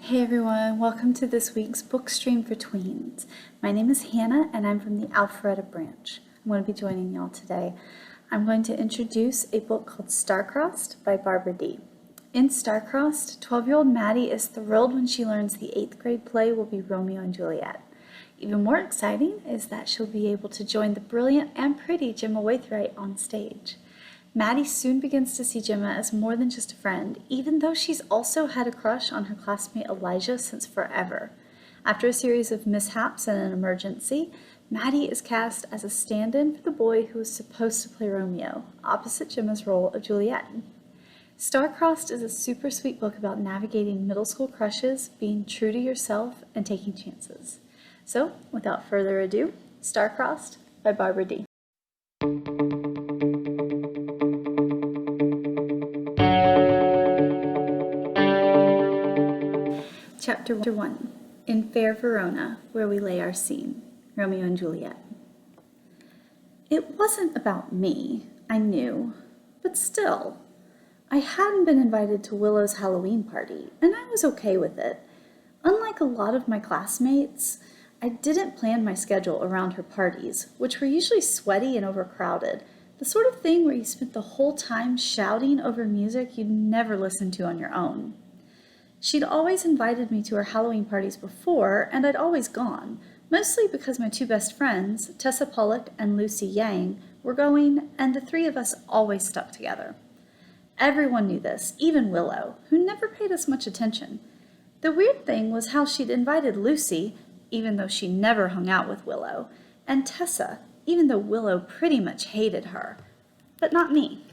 Hey everyone, welcome to this week's book stream for tweens. My name is Hannah and I'm from the Alpharetta branch. I'm going to be joining y'all today. I'm going to introduce a book called Star-Crossed by Barbara Dee. In Star-Crossed, 12-year-old Maddie is thrilled when she learns the 8th grade play will be Romeo and Juliet. Even more exciting is that she'll be able to join the brilliant and pretty Gemma Waithright on stage. Maddie soon begins to see Gemma as more than just a friend, even though she's also had a crush on her classmate Elijah since forever. After a series of mishaps and an emergency, Maddie is cast as a stand-in for the boy who was supposed to play Romeo, opposite Gemma's role of Juliet. Star-Crossed is a super sweet book about navigating middle school crushes, being true to yourself, and taking chances. So, without further ado, Star-Crossed by Barbara Dee. Chapter 1. In fair Verona, where we lay our scene. Romeo and Juliet. It wasn't about me, I knew, but still. I hadn't been invited to Willow's Halloween party, and I was okay with it. Unlike a lot of my classmates, I didn't plan my schedule around her parties, which were usually sweaty and overcrowded, the sort of thing where you spent the whole time shouting over music you'd never listen to on your own. She'd always invited me to her Halloween parties before, and I'd always gone, mostly because my two best friends, Tessa Pollock and Lucy Yang, were going, and the three of us always stuck together. Everyone knew this, even Willow, who never paid us much attention. The weird thing was how she'd invited Lucy, even though she never hung out with Willow, and Tessa, even though Willow pretty much hated her, but not me.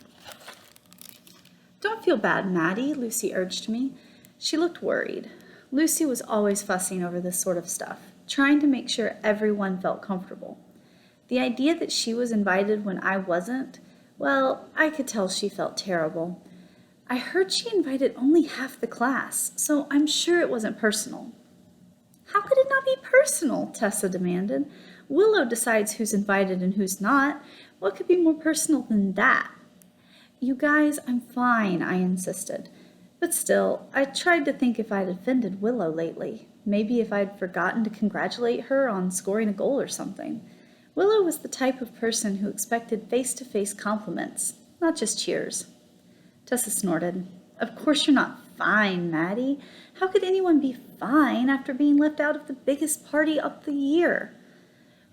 "Don't feel bad, Maddie," Lucy urged me. She looked worried. Lucy was always fussing over this sort of stuff, trying to make sure everyone felt comfortable. The idea that she was invited when I wasn't, well, I could tell she felt terrible. I heard she invited only half the class, so I'm sure it wasn't personal. "How could it not be personal?" Tessa demanded. "Willow decides who's invited and who's not. What could be more personal than that?" "You guys, I'm fine," I insisted. But still, I tried to think if I'd offended Willow lately. Maybe if I'd forgotten to congratulate her on scoring a goal or something. Willow was the type of person who expected face-to-face compliments, not just cheers. Tessa snorted. "Of course you're not fine, Maddie. How could anyone be fine after being left out of the biggest party of the year?"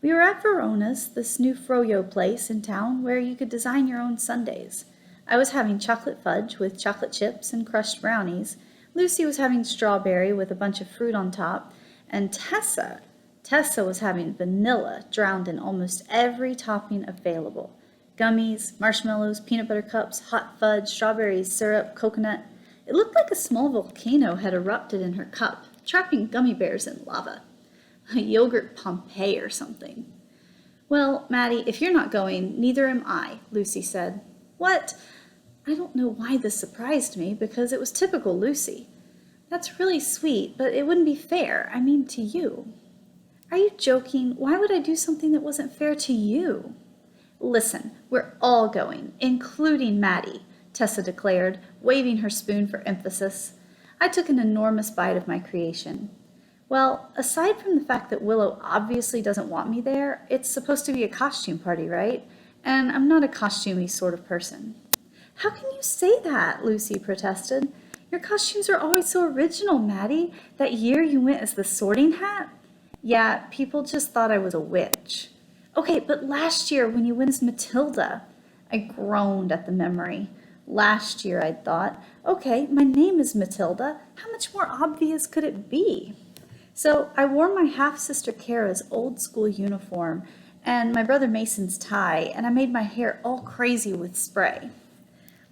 We were at Verona's, this new froyo place in town where you could design your own sundaes. I was having chocolate fudge with chocolate chips and crushed brownies. Lucy was having strawberry with a bunch of fruit on top. And Tessa was having vanilla drowned in almost every topping available. Gummies, marshmallows, peanut butter cups, hot fudge, strawberries, syrup, coconut. It looked like a small volcano had erupted in her cup, trapping gummy bears in lava. A yogurt Pompeii or something. "Well, Maddie, if you're not going, neither am I," Lucy said. "What?" I don't know why this surprised me, because it was typical Lucy. "That's really sweet, but it wouldn't be fair. I mean, to you." "Are you joking? Why would I do something that wasn't fair to you?" "Listen, we're all going, including Maddie," Tessa declared, waving her spoon for emphasis. I took an enormous bite of my creation. Well, aside from the fact that Willow obviously doesn't want me there, it's supposed to be a costume party, right? And I'm not a costumey sort of person. "How can you say that?" Lucy protested. "Your costumes are always so original, Maddie. That year you went as the Sorting Hat?" "Yeah, people just thought I was a witch." "Okay, but last year when you went as Matilda." I groaned at the memory. Last year, I'd thought, okay, my name is Matilda. How much more obvious could it be? So I wore my half-sister Kara's old school uniform and my brother Mason's tie, and I made my hair all crazy with spray.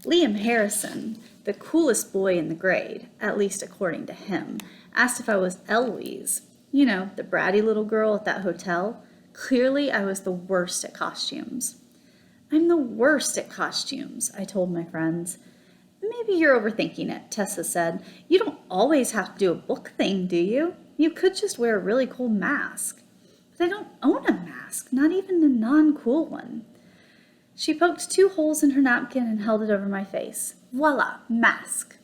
Liam Harrison, the coolest boy in the grade, at least according to him, asked if I was Eloise. You know, the bratty little girl at that hotel. Clearly, I was the worst at costumes. "I'm the worst at costumes," I told my friends. "Maybe you're overthinking it," Tessa said. "You don't always have to do a book thing, do you? You could just wear a really cool mask." "But I don't own a mask, not even a non-cool one." She poked 2 holes in her napkin and held it over my face. Voila, mask.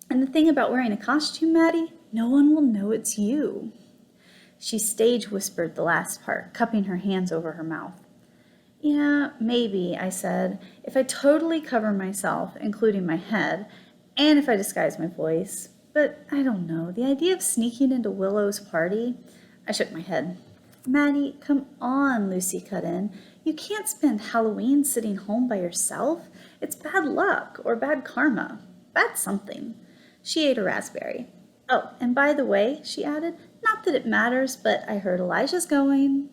"And the thing about wearing a costume, Maddie, no one will know it's you." She stage whispered the last part, cupping her hands over her mouth. "Yeah, maybe," I said, "if I totally cover myself, including my head, and if I disguise my voice. But I don't know, the idea of sneaking into Willow's party—" I shook my head. "Maddie, come on," Lucy cut in. "You can't spend Halloween sitting home by yourself. It's bad luck or bad karma. Bad something." She ate a raspberry. "Oh, and by the way," she added, "not that it matters, but I heard Elijah's going."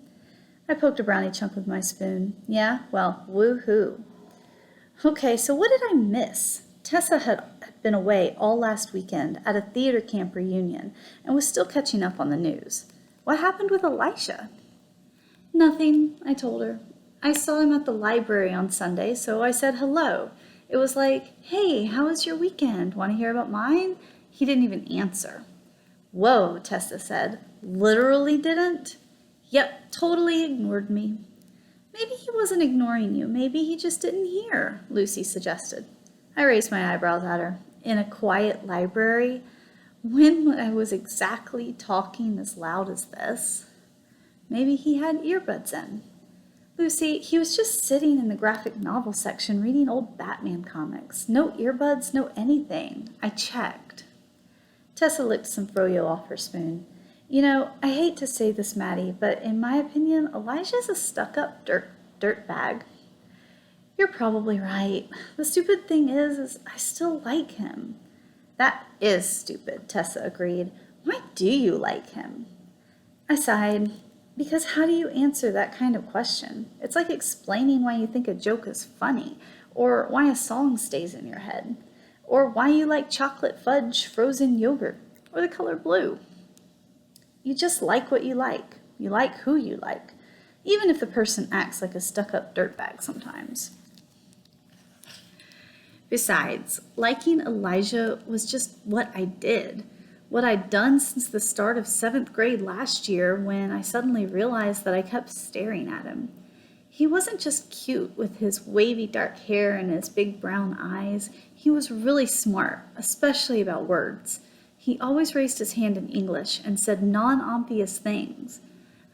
I poked a brownie chunk with my spoon. "Yeah, well, woo-hoo." "Okay, so what did I miss?" Tessa had been away all last weekend at a theater camp reunion and was still catching up on the news. What happened with Elijah? "Nothing," I told her. "I saw him at the library on Sunday, so I said hello. It was like, 'Hey, how was your weekend? Want to hear about mine?' He didn't even answer." "Whoa," Tessa said. "Literally didn't?" "Yep, totally ignored me." "Maybe he wasn't ignoring you. Maybe he just didn't hear," Lucy suggested. I raised my eyebrows at her. In a quiet library? When I was exactly talking as loud as this? Maybe he had earbuds in. "Lucy, he was just sitting in the graphic novel section reading old Batman comics. No earbuds, no anything. I checked." Tessa licked some froyo off her spoon. "You know, I hate to say this, Maddie, but in my opinion, Elijah's a stuck-up dirt bag." "You're probably right. The stupid thing is I still like him." "That is stupid," Tessa agreed. "Why do you like him?" I sighed. "Because how do you answer that kind of question? It's like explaining why you think a joke is funny, or why a song stays in your head, or why you like chocolate fudge frozen yogurt, or the color blue. You just like what you like. You like who you like, even if the person acts like a stuck-up dirtbag sometimes." Besides, liking Elijah was just what I did. What I'd done since the start of 7th grade last year when I suddenly realized that I kept staring at him. He wasn't just cute with his wavy dark hair and his big brown eyes. He was really smart, especially about words. He always raised his hand in English and said non-obvious things.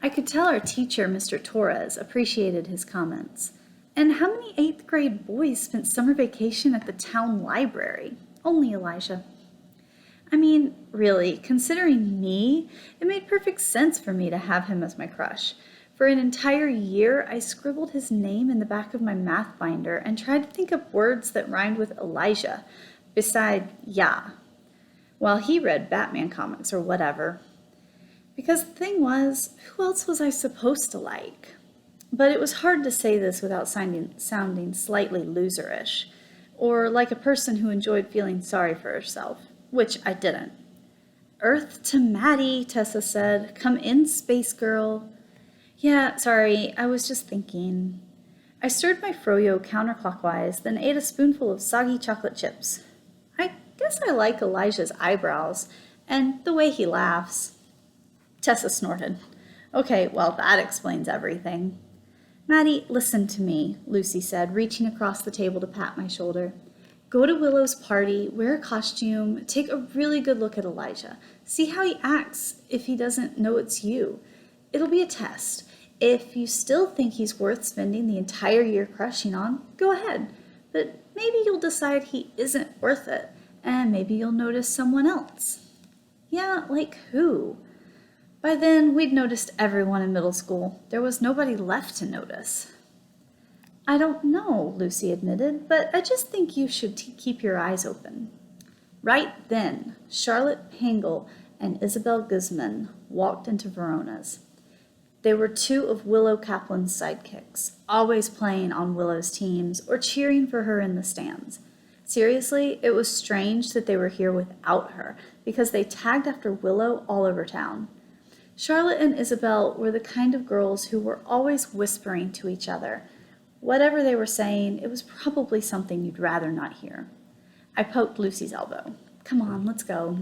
I could tell our teacher, Mr. Torres, appreciated his comments. And how many 8th grade boys spent summer vacation at the town library? Only Elijah. I mean, really, considering me, it made perfect sense for me to have him as my crush. For an entire year, I scribbled his name in the back of my math binder and tried to think of words that rhymed with Elijah, beside yeah, while he read Batman comics or whatever. Because the thing was, who else was I supposed to like? But it was hard to say this without sounding slightly loserish, or like a person who enjoyed feeling sorry for herself, which I didn't. "Earth to Maddie," Tessa said. "Come in, space girl." "Yeah, sorry, I was just thinking." I stirred my froyo counterclockwise, then ate a spoonful of soggy chocolate chips. "I guess I like Elijah's eyebrows, and the way he laughs." Tessa snorted. "Okay, well, that explains everything." "Maddie, listen to me," Lucy said, reaching across the table to pat my shoulder. "Go to Willow's party, wear a costume, take a really good look at Elijah. See how he acts if he doesn't know it's you. It'll be a test. If you still think he's worth spending the entire year crushing on, go ahead. But maybe you'll decide he isn't worth it, and maybe you'll notice someone else." "Yeah, like who?" By then, we'd noticed everyone in middle school. There was nobody left to notice. "I don't know," Lucy admitted, "but I just think you should keep your eyes open." Right then, Charlotte Pangle and Isabel Guzman walked into Verona's. They were two of Willow Kaplan's sidekicks, always playing on Willow's teams or cheering for her in the stands. Seriously, it was strange that they were here without her, because they tagged after Willow all over town. Charlotte and Isabel were the kind of girls who were always whispering to each other. Whatever they were saying, it was probably something you'd rather not hear. I poked Lucy's elbow. "Come on, let's go."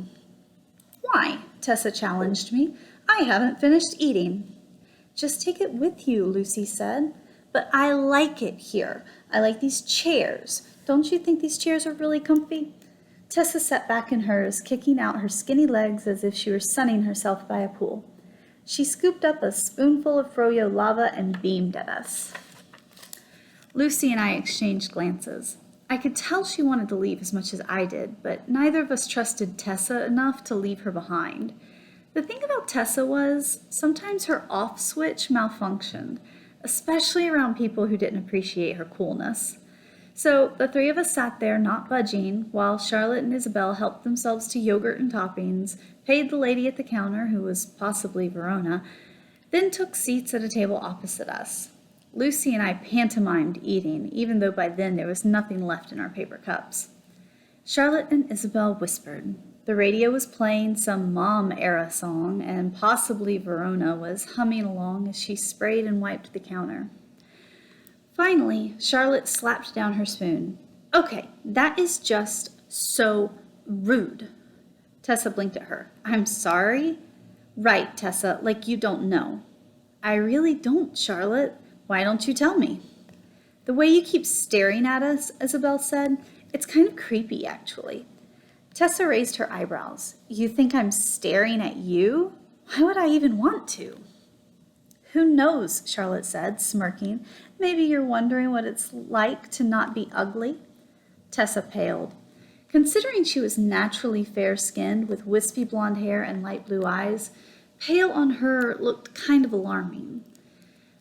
"Why?" Tessa challenged me. "I haven't finished eating." "Just take it with you," Lucy said. "But I like it here. I like these chairs. Don't you think these chairs are really comfy?" Tessa sat back in hers, kicking out her skinny legs as if she were sunning herself by a pool. She scooped up a spoonful of froyo lava and beamed at us. Lucy and I exchanged glances. I could tell she wanted to leave as much as I did, but neither of us trusted Tessa enough to leave her behind. The thing about Tessa was, sometimes her off switch malfunctioned, especially around people who didn't appreciate her coolness. So the three of us sat there not budging, while Charlotte and Isabel helped themselves to yogurt and toppings, paid the lady at the counter, who was possibly Verona, then took seats at a table opposite us. Lucy and I pantomimed eating, even though by then there was nothing left in our paper cups. Charlotte and Isabel whispered. The radio was playing some mom-era song, and possibly Verona was humming along as she sprayed and wiped the counter. Finally, Charlotte slapped down her spoon. Okay, that is just so rude. Tessa blinked at her. I'm sorry? Right, Tessa, like you don't know. I really don't, Charlotte. Why don't you tell me? The way you keep staring at us, Isabel said, it's kind of creepy, actually. Tessa raised her eyebrows. You think I'm staring at you? Why would I even want to? Who knows, Charlotte said, smirking. Maybe you're wondering what it's like to not be ugly? Tessa paled. Considering she was naturally fair-skinned with wispy blonde hair and light blue eyes, pale on her looked kind of alarming.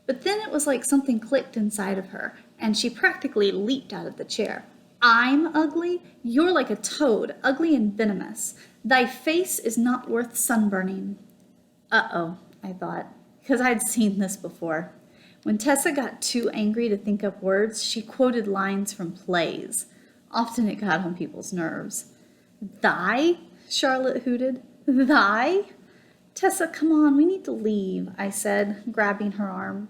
But then it was like something clicked inside of her, and she practically leaped out of the chair. I'm ugly? You're like a toad, ugly and venomous. Thy face is not worth sunburning. Uh-oh, I thought, because I'd seen this before. When Tessa got too angry to think up words, she quoted lines from plays. Often it got on people's nerves. Thy? Charlotte hooted. Thy? Tessa, come on, we need to leave, I said, grabbing her arm.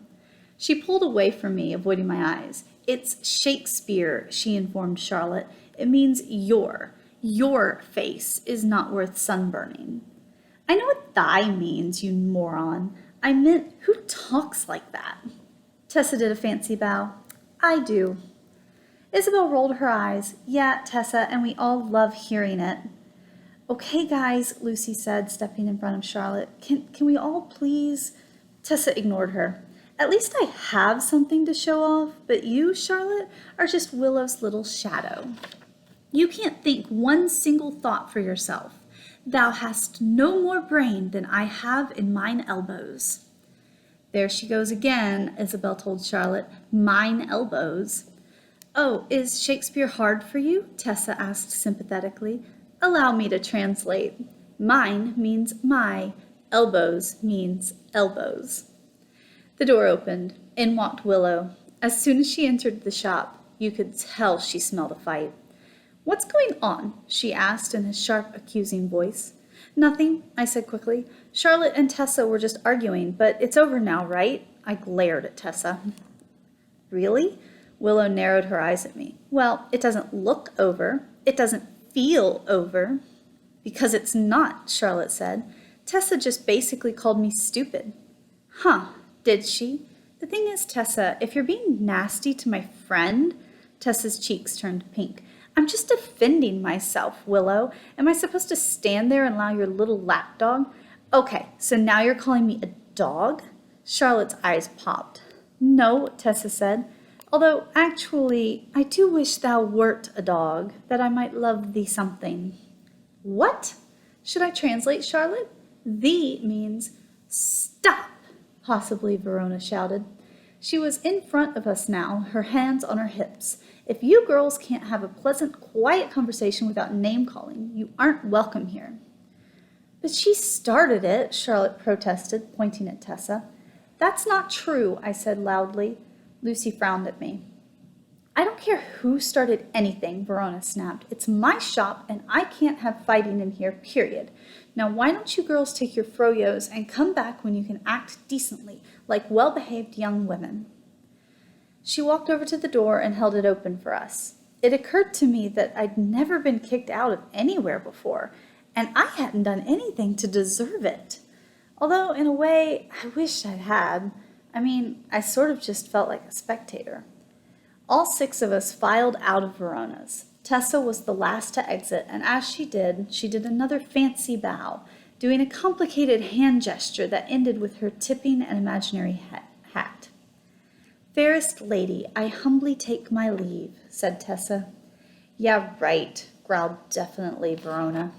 She pulled away from me, avoiding my eyes. It's Shakespeare, she informed Charlotte. It means your face is not worth sunburning. I know what thy means, you moron. I meant, who talks like that? Tessa did a fancy bow. I do. Isabel rolled her eyes. Yeah, Tessa, and we all love hearing it. Okay, guys, Lucy said, stepping in front of Charlotte. Can we all please? Tessa ignored her. At least I have something to show off, but you, Charlotte, are just Willow's little shadow. You can't think one single thought for yourself. Thou hast no more brain than I have in mine elbows. There she goes again, Isabel told Charlotte. Mine elbows. Oh, is Shakespeare hard for you? Tessa asked sympathetically. Allow me to translate. Mine means my. Elbows means elbows. The door opened. In walked Willow. As soon as she entered the shop, you could tell she smelled a fight. What's going on? She asked in a sharp, accusing voice. Nothing, I said quickly. Charlotte and Tessa were just arguing, but it's over now, right? I glared at Tessa. Really? Willow narrowed her eyes at me. Well, it doesn't look over. It doesn't feel over. Because it's not, Charlotte said. Tessa just basically called me stupid. Huh, did she? The thing is, Tessa, if you're being nasty to my friend... Tessa's cheeks turned pink. I'm just defending myself, Willow. Am I supposed to stand there and allow your little lapdog? Okay, so now you're calling me a dog? Charlotte's eyes popped. No, Tessa said. Although, actually, I do wish thou wert a dog, that I might love thee something. What? Should I translate, Charlotte? Thee means stop, possibly Verona shouted. She was in front of us now, her hands on her hips. If you girls can't have a pleasant, quiet conversation without name-calling, you aren't welcome here. But she started it, Charlotte protested, pointing at Tessa. That's not true, I said loudly. Lucy frowned at me. I don't care who started anything, Verona snapped. It's my shop, and I can't have fighting in here, period. Now why don't you girls take your froyos and come back when you can act decently, like well-behaved young women? She walked over to the door and held it open for us. It occurred to me that I'd never been kicked out of anywhere before, and I hadn't done anything to deserve it. Although, in a way, I wished I had. I mean, I sort of just felt like a spectator. All 6 of us filed out of Verona's. Tessa was the last to exit, and as she did another fancy bow, doing a complicated hand gesture that ended with her tipping an imaginary hat. "Fairest lady, I humbly take my leave," said Tessa. "Yeah, right," growled definitely Verona.